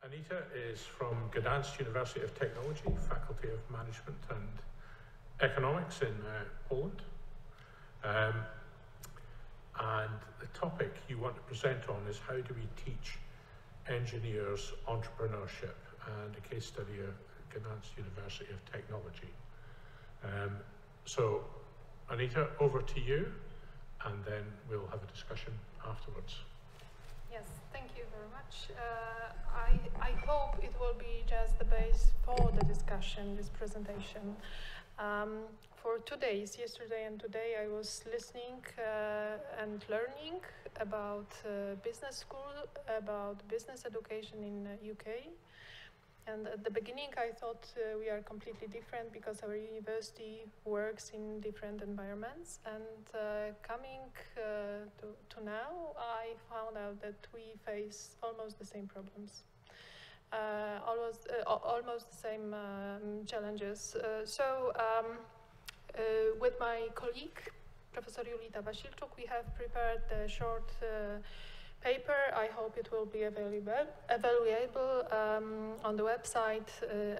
Anita is from Gdansk University of Technology, Faculty of Management and Economics in Poland. And the topic you want to present on is how do we teach engineers entrepreneurship, and a case study of Gdansk University of Technology. So Anita, over to you, and then we'll have a discussion afterwards. Yes, thank you very much. I hope it will be just the base for the discussion, this presentation. For 2 days, yesterday and today, I was listening and learning about business school, about business education in UK. And at the beginning, I thought we are completely different because our university works in different environments. And coming to now, I found out that we face almost the same problems, almost the same challenges. With my colleague, Professor Anita Richert, we have prepared a short paper. I hope it will be available on the website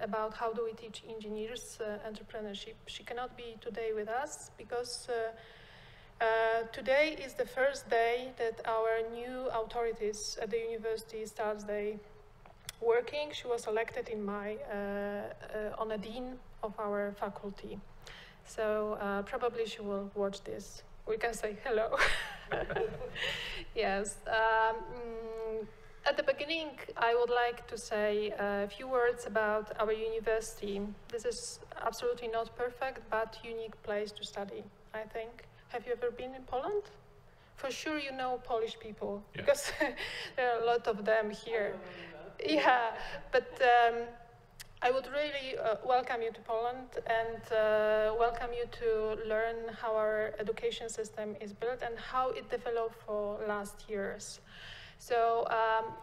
about how do we teach engineers entrepreneurship. She cannot be today with us because today is the first day that our new authorities at the university starts their working. She was elected in May on a dean of our faculty. So probably she will watch this. We can say hello. Yes. At the beginning, I would like to say a few words about our university. This is absolutely not perfect, but unique place to study, I think. Have you ever been in Poland? For sure you know Polish people, yeah. Because there are a lot of them here. Yeah, but I would really welcome you to Poland and welcome you to learn how our education system is built and how it developed for last years. So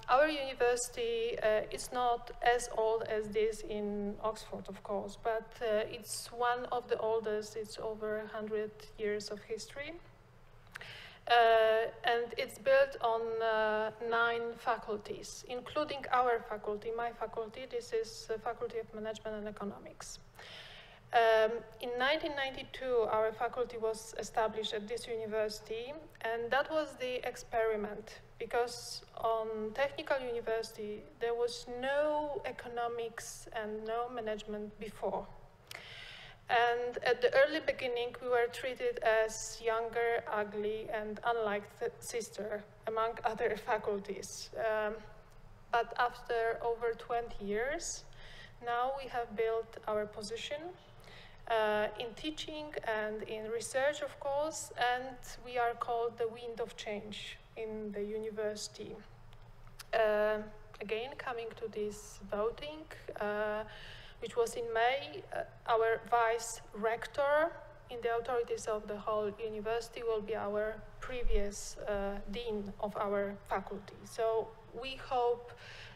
our university is not as old as this in Oxford, of course, but it's one of the oldest. It's over 100 years of history. And it's built on 9 faculties, including our faculty, my faculty. This is the Faculty of Management and Economics. In 1992, our faculty was established at this university, and that was the experiment, because on technical university, there was no economics and no management before. And at the early beginning, we were treated as younger, ugly, and unliked sister among other faculties. But after over 20 years, now we have built our position in teaching and in research, of course, and we are called the wind of change in the university. Again, coming to this voting, which was in May, our vice rector in the authorities of the whole university will be our previous dean of our faculty. So we hope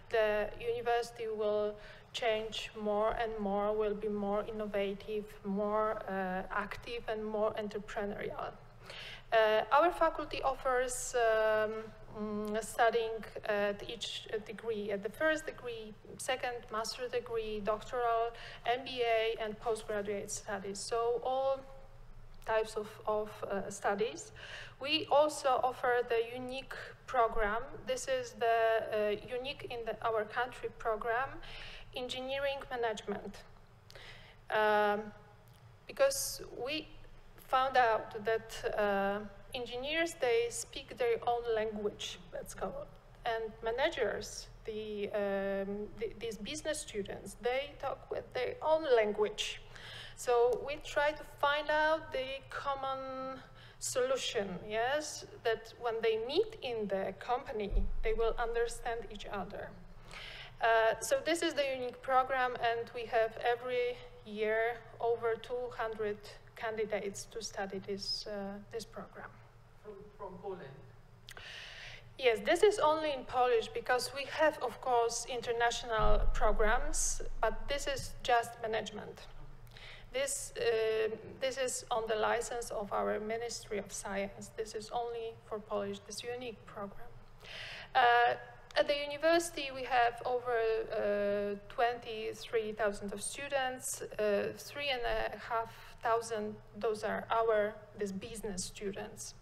the university will change more and more, will be more innovative, more active, and more entrepreneurial. Our faculty offers studying at each degree, at the first degree, second master degree, doctoral, MBA, and postgraduate studies. So all types of studies. We also offer the unique program. This is the unique in our country program, engineering management. Because we found out that engineers, they speak their own language, let's call it, and managers, these business students, they talk with their own language. So we try to find out the common solution, yes, that when they meet in the company, they will understand each other. So this is the unique program, and we have every year over 200 candidates to study this program. From Poland? Yes, this is only in Polish because we have, of course, international programs, but this is just management. This is on the license of our Ministry of Science. This is only for Polish, this unique program. At the university, we have over 23,000 of students, 3,500, those are these business students.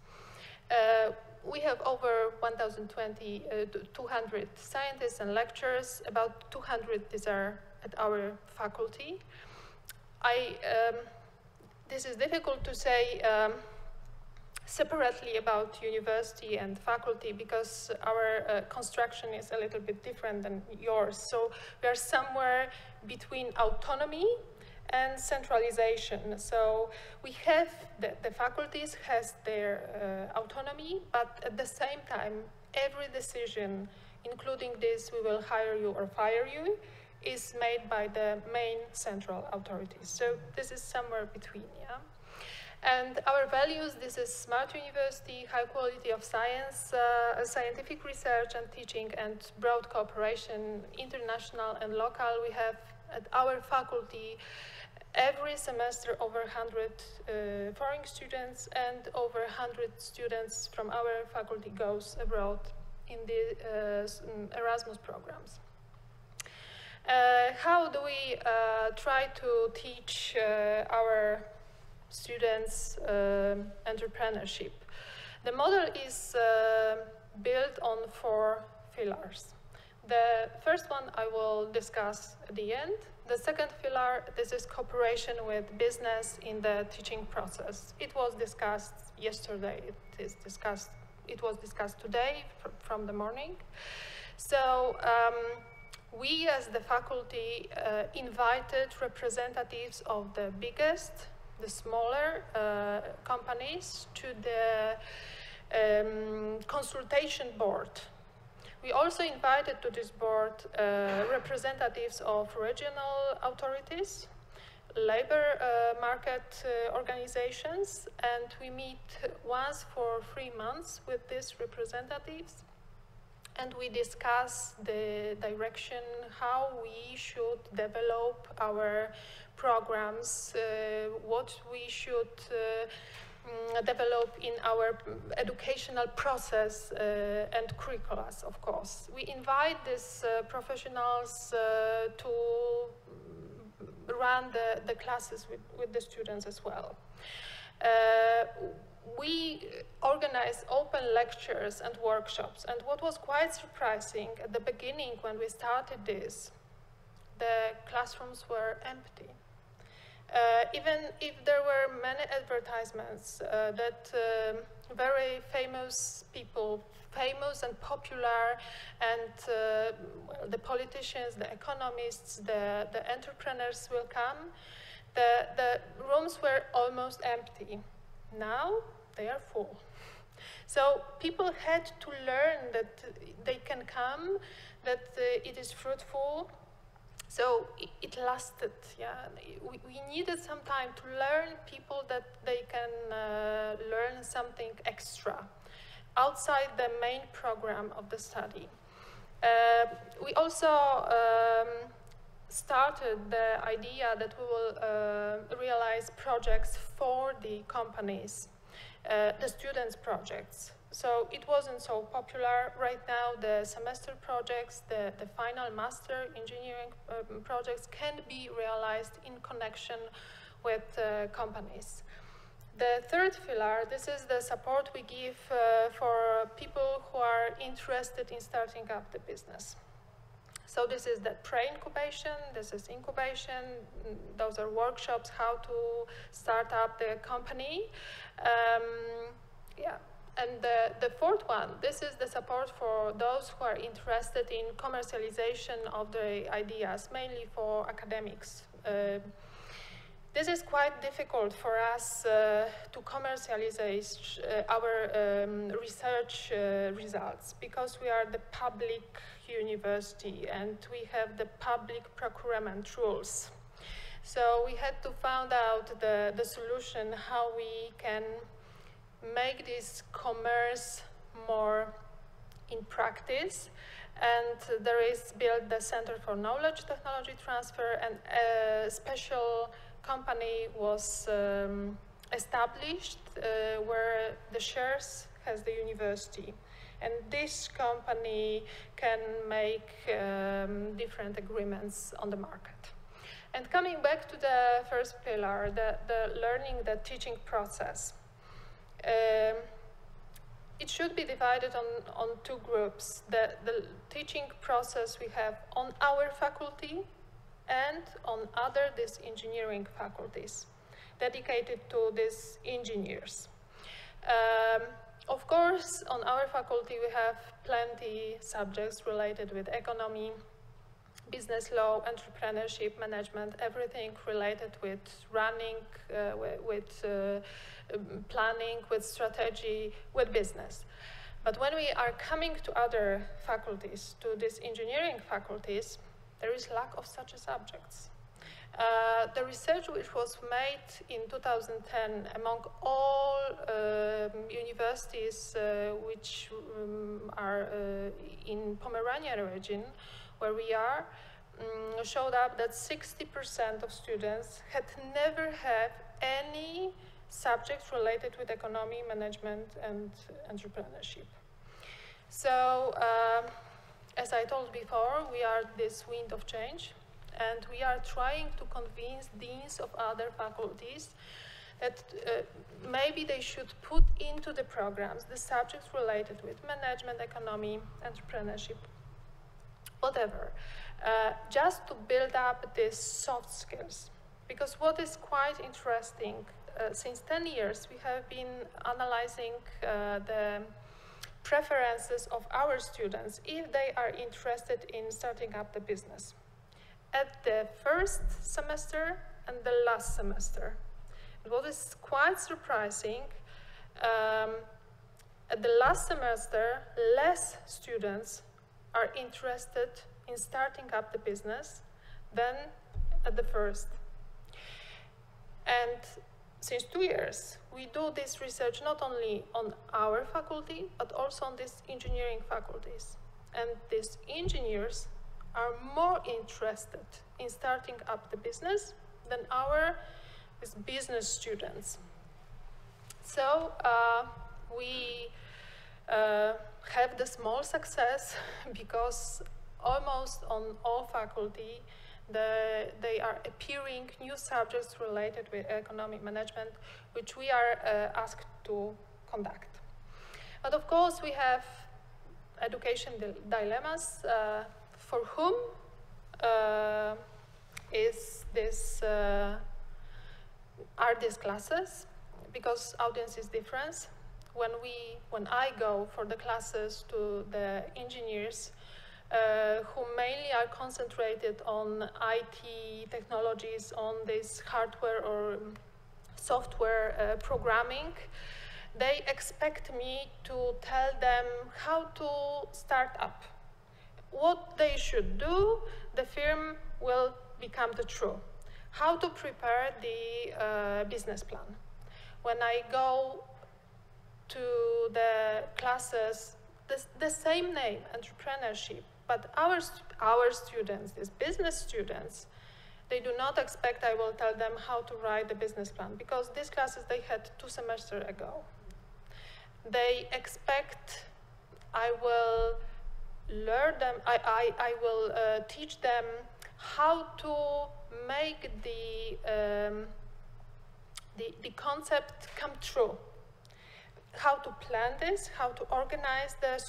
We have over 200 scientists and lecturers, about 200 these are at our faculty. This is difficult to say separately about university and faculty because our construction is a little bit different than yours. So we are somewhere between autonomy and centralization. So we have, the faculties has their autonomy, but at the same time, every decision, including this, we will hire you or fire you, is made by the main central authorities. So this is somewhere between, yeah? And our values, this is smart university, high quality of science, scientific research and teaching, and broad cooperation, international and local. We have at our faculty every semester over 100 foreign students, and over 100 students from our faculty goes abroad in the Erasmus programs. How do we try to teach our students entrepreneurship? The model is built on 4 pillars. The first one I will discuss at the end. The second pillar, this is cooperation with business in the teaching process. It was discussed yesterday, it was discussed today from the morning. So we as the faculty invited representatives of the biggest, the smaller companies to the consultation board. We also invited to this board representatives of regional authorities, labor market organizations, and we meet once for 3 months with these representatives. And we discuss the direction, how we should develop our programs, what we should develop in our educational process and curricula, of course. We invite these professionals to run the classes with the students as well. We organize open lectures and workshops, and what was quite surprising at the beginning when we started this, the classrooms were empty. Even if there were many advertisements that very famous people, famous and popular, and well, the politicians, the economists, the entrepreneurs will come, the rooms were almost empty. Now they are full. So people had to learn that they can come, that it is fruitful. So it lasted, yeah. We needed some time to learn people that they can learn something extra outside the main program of the study. We also started the idea that we will realize projects for the companies, the students' projects. So it wasn't so popular. Right now, the semester projects, the final master engineering projects can be realized in connection with companies. The third pillar, this is the support we give for people who are interested in starting up the business. So this is the pre-incubation, this is incubation, those are workshops, how to start up the company. Yeah. And the fourth one, this is the support for those who are interested in commercialization of the ideas, mainly for academics. This is quite difficult for us to commercialize our research results because we are the public university and we have the public procurement rules. So we had to find out the solution how we can make this commerce more in practice, and there is built the Center for Knowledge Technology Transfer, and a special company was established where the shares has the university, And this company can make different agreements on the market. And coming back to the first pillar, the learning, the teaching process. It should be divided on two groups. The teaching process we have on our faculty and on these engineering faculties dedicated to these engineers. Of course, on our faculty we have plenty subjects related with economy, business law, entrepreneurship, management, everything related with running, with planning, with strategy, with business. But when we are coming to other faculties, to these engineering faculties, there is lack of such subjects. The research which was made in 2010 among all universities which are in Pomerania region, where we are, showed up that 60% of students had never had any subjects related with economy, management, and entrepreneurship. So, as I told before, we are this wind of change, and we are trying to convince deans of other faculties that maybe they should put into the programs the subjects related with management, economy, entrepreneurship, whatever, just to build up these soft skills. Because what is quite interesting, since 10 years we have been analyzing the preferences of our students if they are interested in starting up the business at the first semester and the last semester. And what is quite surprising, at the last semester, less students are interested in starting up the business than at the first. And since 2 years, we do this research not only on our faculty, but also on these engineering faculties. And these engineers are more interested in starting up the business than our business students. So we have the small success because almost on all faculty they are appearing new subjects related with economic management, which we are asked to conduct. But of course we have education dilemmas. For whom are these classes? Because audience is different. When I go for the classes to the engineers who mainly are concentrated on IT technologies, on this hardware or software programming, they expect me to tell them how to start up. What they should do, the firm will become the true. How to prepare the business plan. When I go to the classes, the same name, entrepreneurship, but our students, these business students, they do not expect I will tell them how to write the business plan, because these classes they had 2 semesters ago. They expect I will learn them, I will teach them how to make the concept come true. How to plan this, how to organize the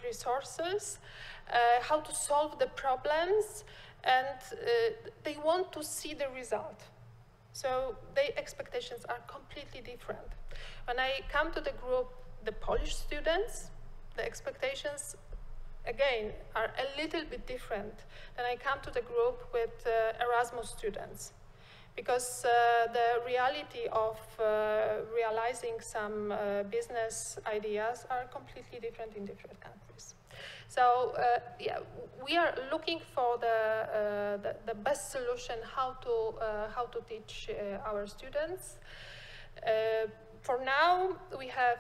resources, how to solve the problems, and they want to see the result. So their expectations are completely different. When I come to the group, the Polish students, the expectations again are a little bit different than I come to the group with Erasmus students, because the reality of realizing some business ideas are completely different in different countries. So yeah, we are looking for the best solution how to teach our students. For now, we have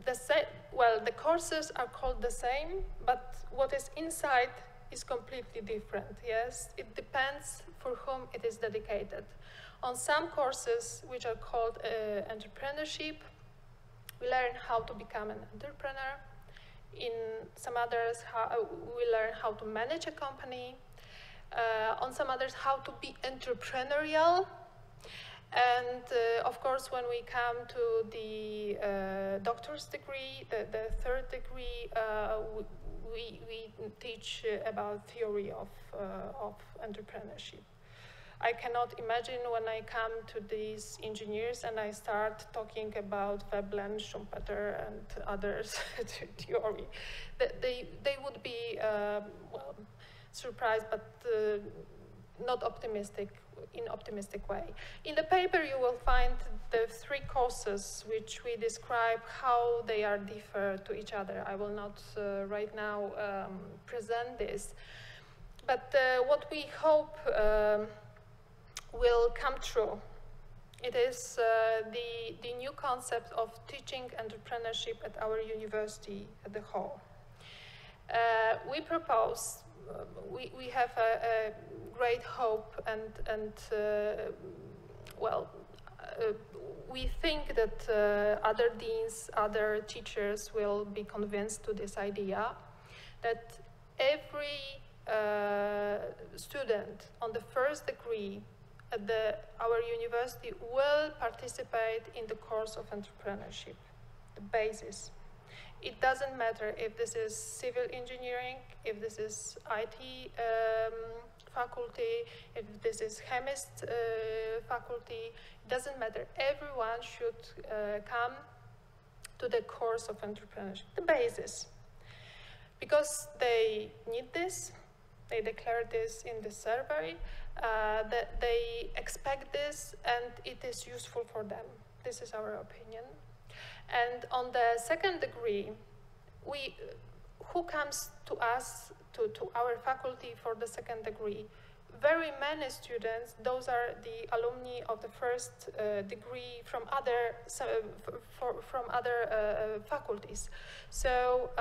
the same. Well, the courses are called the same, but what is inside is completely different. Yes, it depends for whom it is dedicated. On some courses, which are called entrepreneurship, we learn how to become an entrepreneur. In some others, we learn how to manage a company. On some others, how to be entrepreneurial. And of course, when we come to the doctor's degree, the third degree, we teach about theory of entrepreneurship. I cannot imagine when I come to these engineers and I start talking about Veblen, Schumpeter, and others theory. They would be well, surprised, but not optimistic, in optimistic way. In the paper you will find the 3 courses which we describe how they are differ to each other. I will not right now present this, but what we hope will come true. It is the new concept of teaching entrepreneurship at our university as a whole. We propose, we have a great hope and well, we think that other deans, other teachers will be convinced to this idea that every student on the first degree at our university will participate in the course of entrepreneurship, the basis. It doesn't matter if this is civil engineering, if this is IT faculty, if this is chemist faculty, it doesn't matter. Everyone should come to the course of entrepreneurship, the basis. Because they need this, they declare this in the survey, that they expect this and it is useful for them. This is our opinion. And on the second degree, who comes to us, to our faculty for the second degree? Very many students, those are the alumni of the first degree from other faculties. So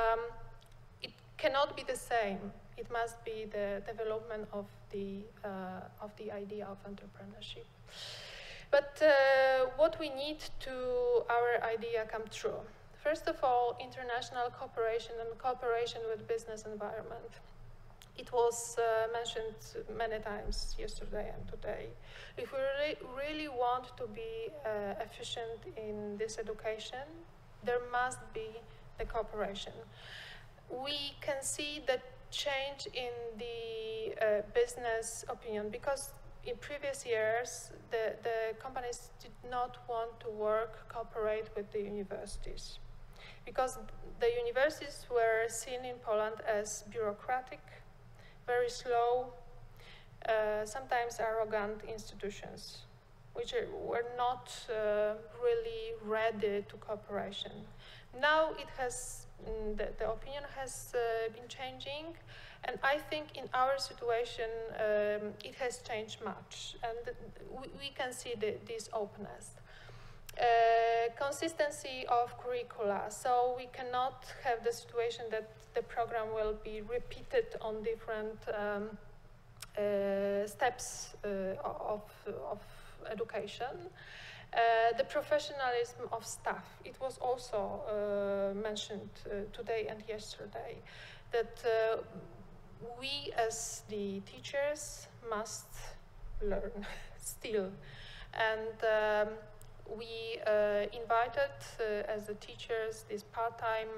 it cannot be the same. It must be the development of the idea of entrepreneurship. But what we need to our idea come true? First of all, international cooperation and cooperation with business environment. It was mentioned many times yesterday and today. If we really want to be efficient in this education, there must be the cooperation. We can see the change in the business opinion, because in previous years, the companies did not want to cooperate with the universities, because the universities were seen in Poland as bureaucratic, very slow, sometimes arrogant institutions, which were not really ready to cooperation. Now it has, the opinion has been changing, and I think in our situation it has changed much, and we can see this openness. Consistency of curricula, so we cannot have the situation that the program will be repeated on different steps of education. The professionalism of staff, it was also mentioned today and yesterday, that we as the teachers must learn still, and we invited as the teachers these part-time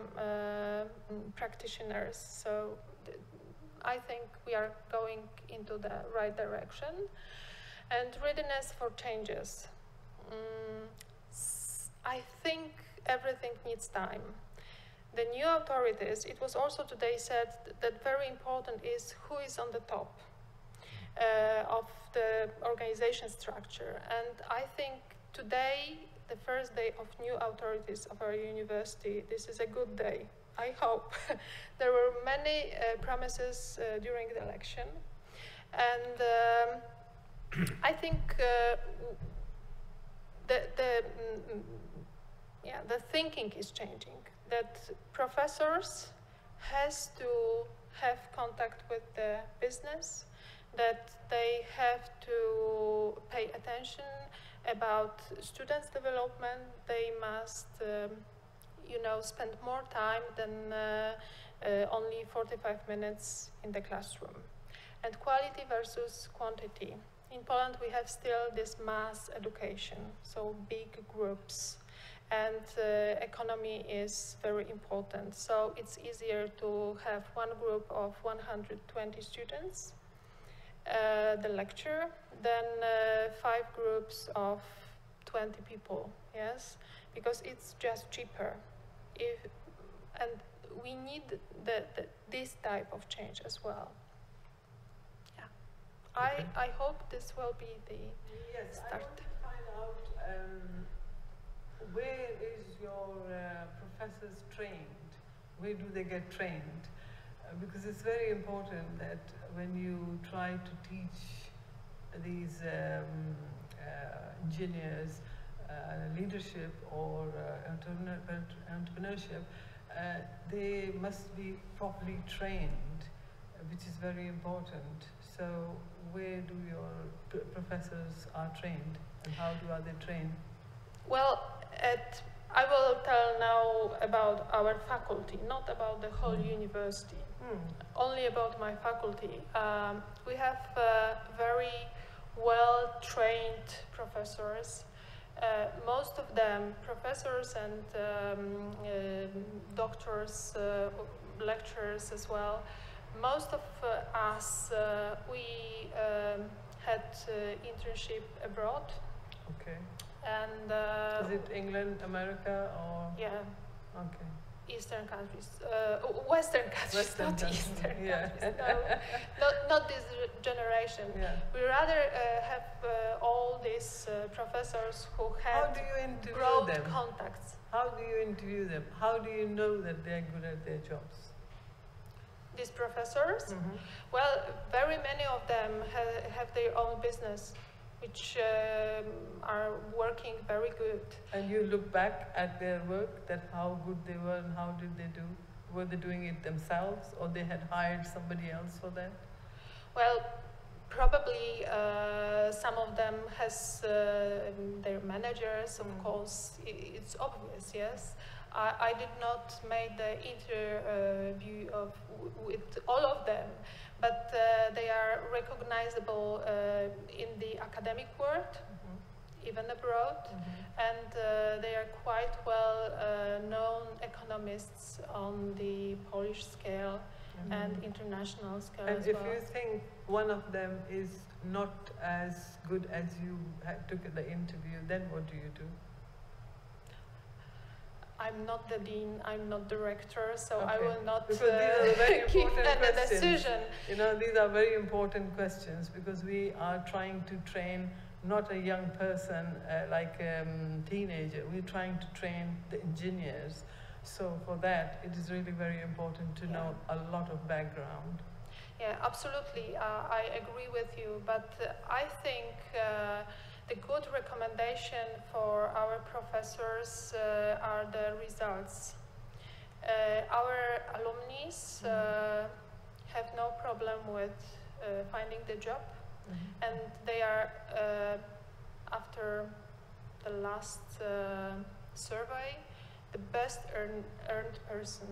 practitioners, so I think we are going into the right direction. And readiness for changes. I think everything needs time. The new authorities, it was also today said that very important is who is on the top of the organization structure. And I think today, the first day of new authorities of our university, this is a good day. I hope. There were many promises during the election. And I think the thinking is changing, that professors has to have contact with the business, that they have to pay attention about students' development. They must spend more time than only 45 minutes in the classroom. And quality versus quantity. In Poland, we have still this mass education, so big groups, and economy is very important. So it's easier to have one group of 120 students, the lecture, than 5 groups of 20 people, yes? Because it's just cheaper. And we need this type of change as well. Yeah. Okay. I hope this will be the start. I want to find out where is your professors trained? Where do they get trained? Because it's very important that when you try to teach these engineers leadership or entrepreneurship, they must be properly trained, which is very important. So where do your professors are trained, and how are they trained? Well, I will tell now about our faculty, not about the whole university. Only about my faculty. We have very well-trained professors. Most of them, professors and doctors, lecturers as well. Most of us, we had internship abroad. Okay. And is it England, America, or? Yeah. Okay. Eastern countries, Western countries, not Eastern countries. No, not this generation. Yeah. We rather have all these professors who have broad them? contacts. How do you interview them? How do you know that they're good at their jobs? These professors, well, very many of them have their own business, which are working very good. And you look back at their work, that how good they were and how did they do? Were they doing it themselves, or they had hired somebody else for that? Well, probably some of them has their managers, of course. It's obvious, yes. I did not make the interview with all of them, but they are recognizable in the academic world, even abroad, and they are quite well known economists on the Polish scale and international scale as well. And if you think one of them is not as good as you took the interview, then what do you do? I'm not the dean, I'm not the rector, so Okay. I will not because these are very give important the questions. decision. You know, these are very important questions because we are trying to train not a young person like a teenager, we're trying to train the engineers. So for that, it is really very important to know a lot of background. Yeah, absolutely, I agree with you, but I think the good recommendation for our professors are the results. Our alumni have no problem with finding the job, and they are, after the last survey, the best earned person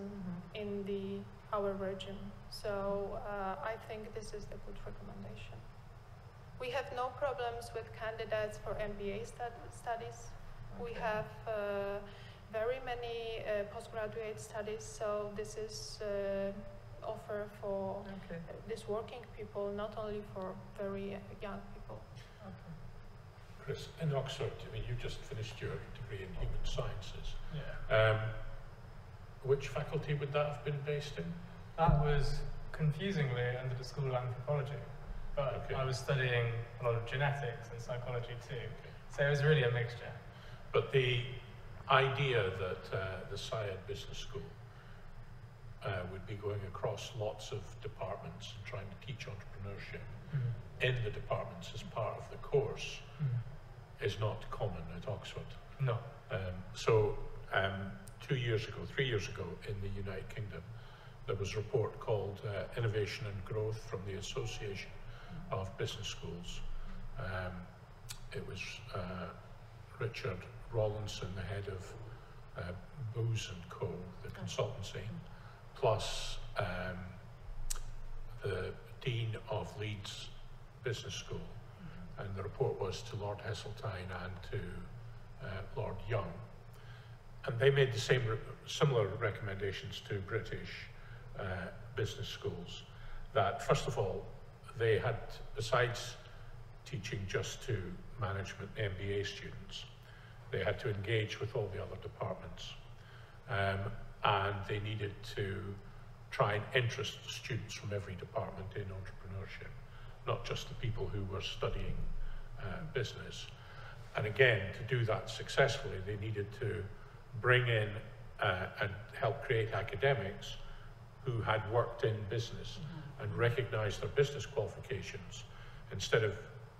in our region. So I think this is the good recommendation. We have no problems with candidates for MBA studies. Okay. We have very many postgraduate studies, so this is offer for these working people, not only for very young people. Okay. Chris, in Oxford, I mean, you just finished your degree in human sciences. Yeah. Which faculty would that have been based in? That was confusingly under the School of Anthropology, but I was studying a lot of genetics and psychology too, so it was really a mixture. But the idea that the Syed Business School would be going across lots of departments and trying to teach entrepreneurship in the departments as part of the course is not common at Oxford. No. So 3 years ago in the United Kingdom, there was a report called Innovation and Growth from the Association of Business Schools. It was Richard Rawlinson, the head of Booz & Co., the consultancy, plus the Dean of Leeds Business School. And the report was to Lord Heseltine and to Lord Young. And they made the similar recommendations to British business schools, that first of all, they had, besides teaching just to management MBA students, they had to engage with all the other departments. And they needed to try and interest students from every department in entrepreneurship, not just the people who were studying business. And again, to do that successfully, they needed to bring in and help create academics who had worked in business and recognized their business qualifications, instead of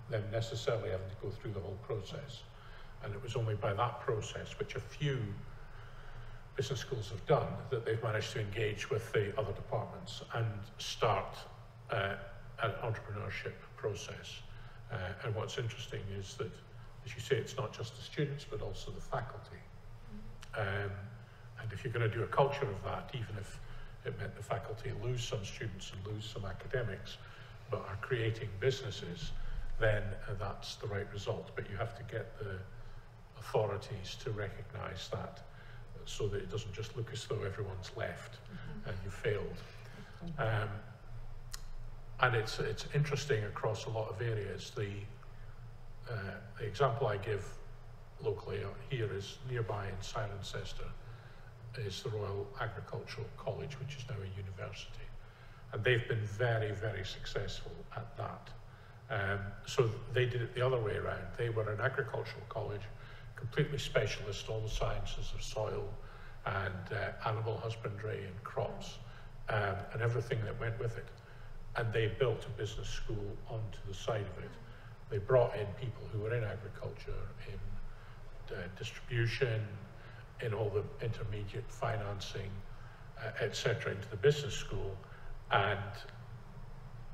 them necessarily having to go through the whole process. And it was only by that process, which a few business schools have done, that they've managed to engage with the other departments and start an entrepreneurship process. And what's interesting is that, as you say, it's not just the students, but also the faculty. And if you're going to do a culture of that, even if it meant the faculty lose some students and lose some academics, but are creating businesses, then that's the right result. But you have to get the authorities to recognise that, so that it doesn't just look as though everyone's left and you failed. And it's interesting across a lot of areas. The example I give locally here is nearby in Cirencester is the Royal Agricultural College, which is now a university. And they've been very, very successful at that. So they did it the other way around. They were an agricultural college, completely specialist, all the sciences of soil and animal husbandry and crops, and everything that went with it. And they built a business school onto the side of it. They brought in people who were in agriculture, in distribution, in all the intermediate financing, etc., into the business school. And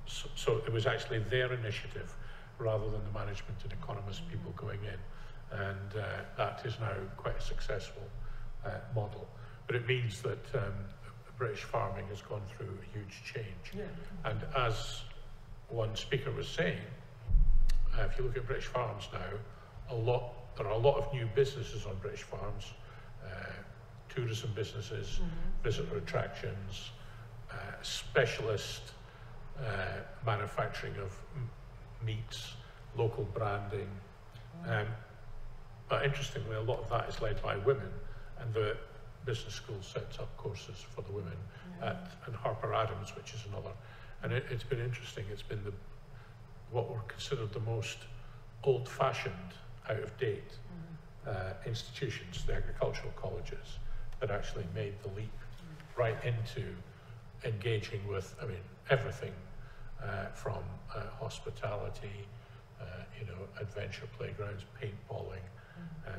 so it was actually their initiative rather than the management and economist people going in. And that is now quite a successful model. But it means that British farming has gone through a huge change. Yeah. And as one speaker was saying, if you look at British farms now, there are a lot of new businesses on British farms, tourism businesses, visitor attractions, specialist manufacturing of meats, local branding. But interestingly, a lot of that is led by women, and the business school sets up courses for the women and Harper Adams, which is another. And it's been interesting. It's been what were considered the most old-fashioned, out-of-date institutions, the agricultural colleges, that actually made the leap right into engaging with, I mean, everything from hospitality, adventure playgrounds, paintballing.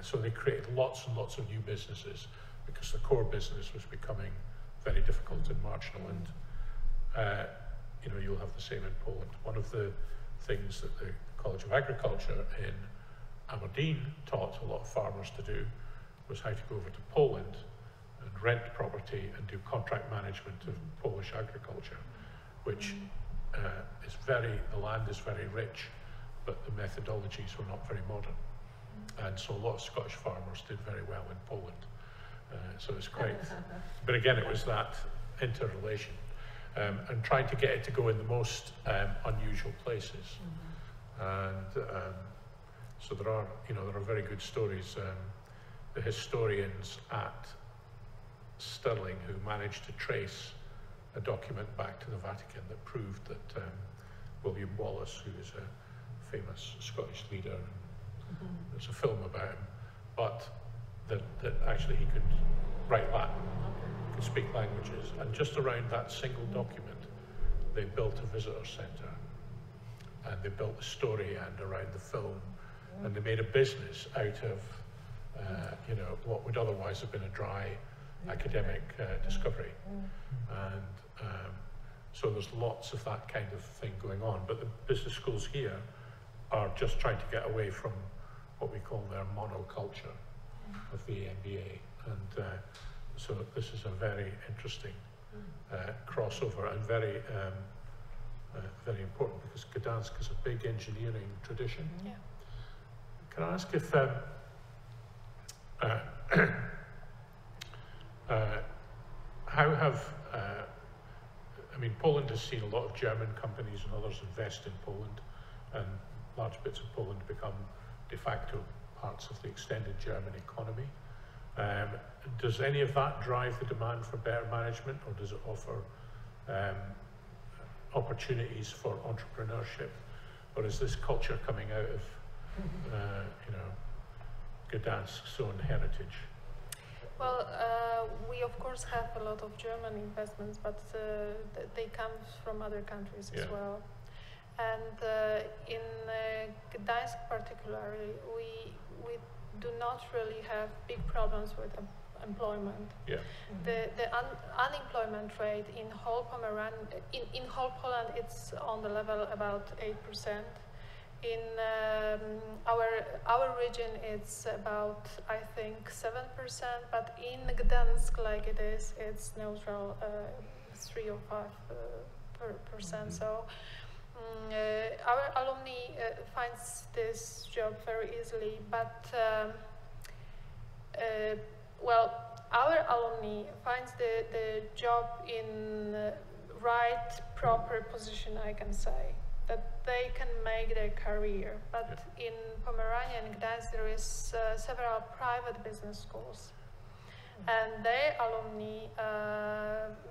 So they created lots and lots of new businesses because the core business was becoming very difficult and marginal. And you'll have the same in Poland. One of the things that the College of Agriculture in Aberdeen taught a lot of farmers to do was how to go over to Poland and rent property and do contract management of Polish agriculture, which the land is very rich, but the methodologies were not very modern. And so a lot of Scottish farmers did very well in Poland. So it's quite, but again, it was that interrelation and trying to get it to go in the most unusual places. And so there are very good stories. The historians at Stirling who managed to trace a document back to the Vatican that proved that William Wallace, who is a famous Scottish leader, there's a film about him, but that actually he could write Latin, could speak languages, and just around that single document they built a visitor centre, and they built the story and around the film, and they made a business out of what would otherwise have been a dry academic discovery. And so there's lots of that kind of thing going on, but the business schools here are just trying to get away from what we call their monoculture of the MBA And so this is a very interesting crossover and very very important because Gdansk is a big engineering tradition. Yeah. Can I ask if how have I mean, Poland has seen a lot of German companies and others invest in Poland, and large bits of Poland become de facto parts of the extended German economy. Does any of that drive the demand for better management, or does it offer opportunities for entrepreneurship, or is this culture coming out of you know, Gdansk's own heritage? Well, we of course have a lot of German investments, but they come from other countries as well. And in Gdańsk particularly, we do not really have big problems with employment. Yeah. The unemployment rate in whole in whole Poland, it's on the level about 8%. In our region, it's about, I think, 7%, but in Gdansk, like it is, it's neutral, 3 or 5%. So our alumni finds this job very easily, but well, our alumni finds the job in right, proper position, I can say, that they can make their career. But in Pomerania and Gdańsk, there is several private business schools, and their alumni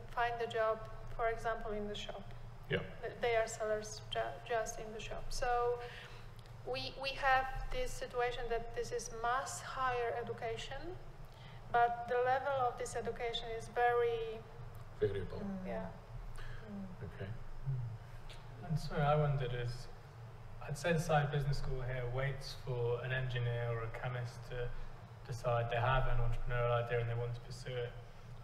find the job, for example, in the shop. Yeah. They are sellers just in the shop. So we have this situation that this is mass higher education, but the level of this education is very variable. Yeah. Okay. And sorry, I wondered is, I'd say the side business school here waits for an engineer or a chemist to decide they have an entrepreneurial idea and they want to pursue it,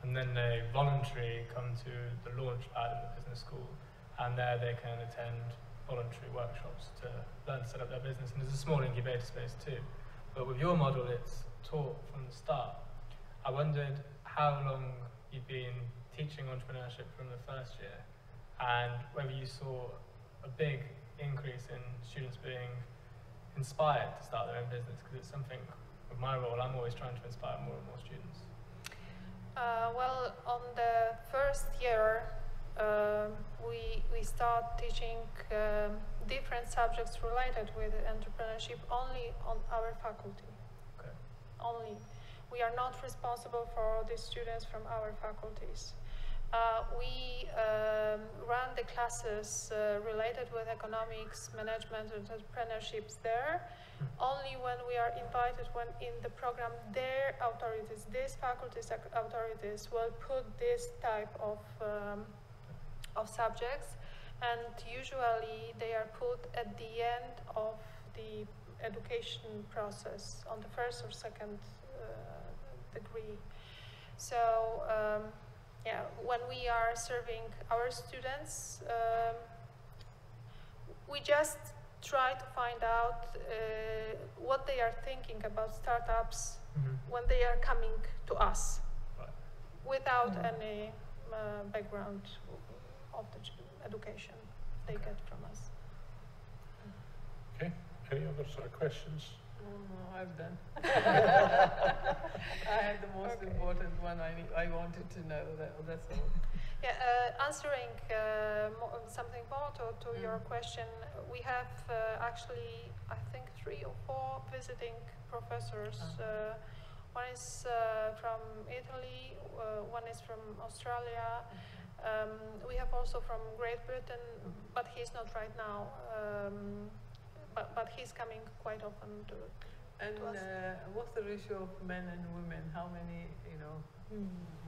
and then they voluntarily come to the launch pad of the business school, and there they can attend voluntary workshops to learn to set up their business. And there's a small incubator space too. But with your model, it's taught from the start. I wondered how long you'd been teaching entrepreneurship from the first year, and whether you saw a big increase in students being inspired to start their own business, because it's something, with my role, I'm always trying to inspire more and more students. Well, on the first year, we start teaching different subjects related with entrepreneurship only on our faculty. Okay. Only. We are not responsible for the students from our faculties. We run the classes related with economics, management, and entrepreneurships there only when we are invited, when in the program their authorities, these faculties authorities will put this type of subjects, and usually they are put at the end of the education process on the first or second degree. So yeah, when we are serving our students, we just try to find out what they are thinking about startups when they are coming to us, without any background of the education they get from us. Okay. Any other sort of questions? No, I've done. I had the most important one I wanted to know. That's all. Yeah, answering something more to your question, we have actually, I think, 3 or 4 visiting professors. One is from Italy, one is from Australia. We have also from Great Britain, but he's not right now. But he's coming quite often to us. What's the ratio of men and women? How many, you know?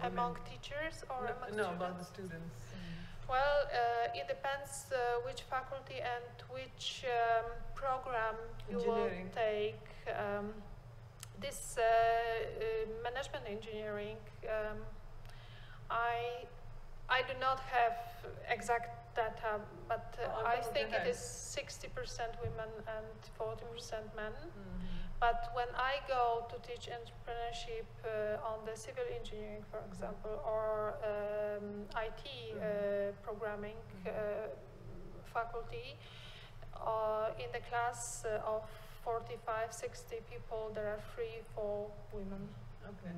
Among teachers or among students? No, about the students. Well, it depends which faculty and which program you will take. This management engineering, I do not have exact data, but Oh, I no, think go it ahead. is 60% women and 40% men. Mhm. But when I go to teach entrepreneurship on the civil engineering, for example, or IT programming faculty, in the class of 45, 60 people, there are 3, 4 women. Okay.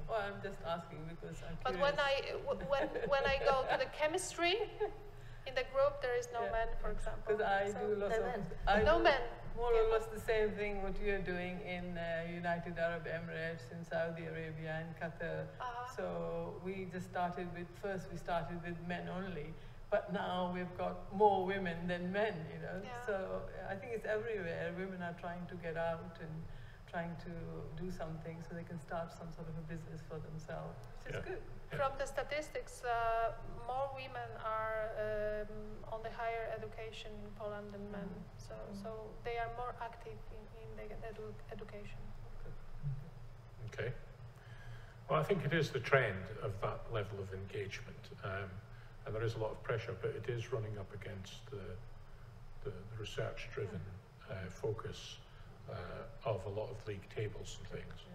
Well, I'm just asking because I'm But curious. when I go to the chemistry, in the group there is no Yeah. men, for example. Because I So- do lots No of men. I No do men. more or less the same thing what you're doing in United Arab Emirates, in Saudi Arabia, in Qatar. So we just started with we started with men only, but now we've got more women than men. You know, Yeah. so I think it's everywhere. Women are trying to get out and trying to do something so they can start some sort of a business for themselves, which is Yeah. good. From the statistics, more women are on the higher education in Poland than men. So they are more active in the education. Okay. Well, I think it is the trend of that level of engagement, and there is a lot of pressure, but it is running up against the research-driven focus of a lot of league tables and things.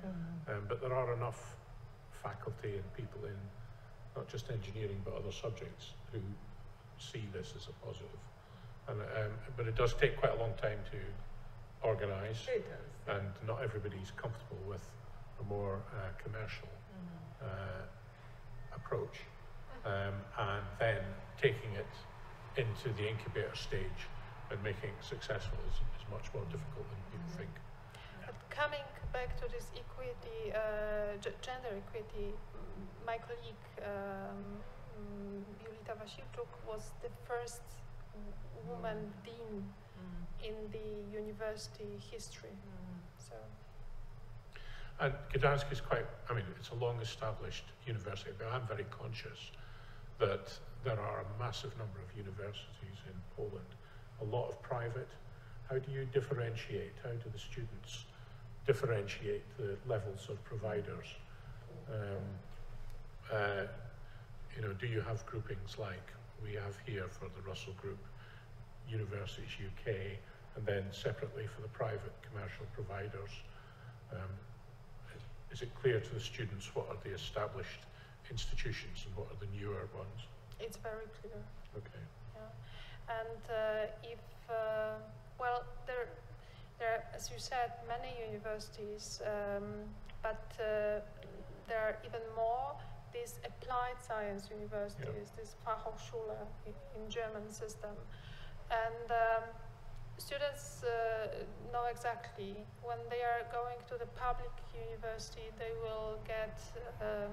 But there are enough faculty and people in not just engineering but other subjects who see this as a positive. And, but it does take quite a long time to organise, It does. and not everybody's comfortable with a more commercial approach. And then taking it into the incubator stage and making it successful is much more difficult than people think. But coming back to this equity, gender equity, my colleague Julita Wasilczuk was the first woman dean in the university history. So And Gdansk is quite, I mean, it's a long-established university, but I'm very conscious that there are a massive number of universities in Poland, a lot of private. How do you differentiate? How do the students differentiate the levels of providers? You know, do you have groupings like we have here for the Russell Group, Universities UK, and then separately for the private commercial providers? Is it clear to the students what are the established institutions and what are the newer ones? it's very clear. Okay. Yeah. And if, well, there are, as you said, many universities, but there are even more these applied science universities, this Fachhochschule in German system. And students know exactly when they are going to the public university, they will get the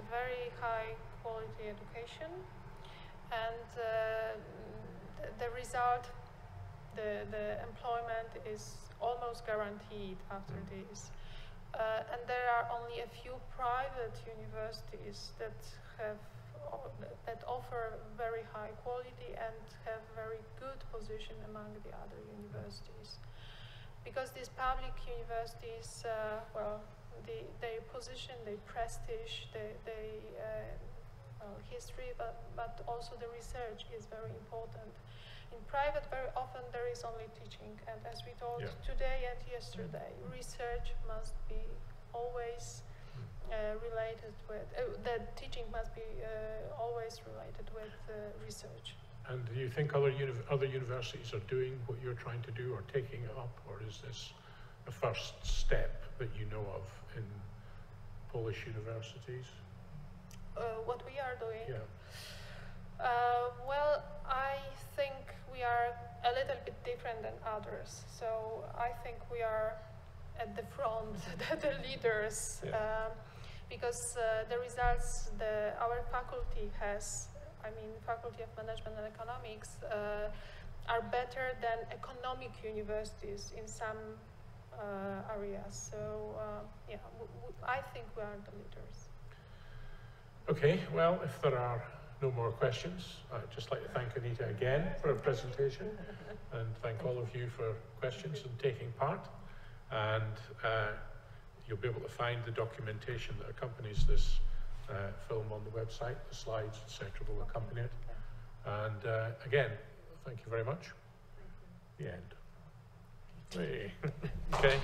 very high quality education, and the result, the employment is almost guaranteed after this. And there are only a few private universities that offer very high quality and have very good position among the other universities. Because these public universities, well, their position, their prestige, history, but also the research is very important. In private, very often there is only teaching, and as we told today and yesterday, research must be always related with, the teaching must be always related with research. And do you think other universities are doing what you're trying to do or taking it up, or is this a first step that you know of in Polish universities? What we are doing? Yeah. Well, I think we are a little bit different than others. So I think we are at the front, the leaders, because the results our faculty has, I mean, Faculty of Management and Economics, are better than economic universities in some areas. So yeah, I think we are the leaders. Okay, well, if there are no more questions, I'd just like to thank Anita again for her presentation and thank all of you for questions and taking part. And you'll be able to find the documentation that accompanies this film on the website. The slides, etc. will accompany it. And again, thank you very much. The end. Hey. Okay.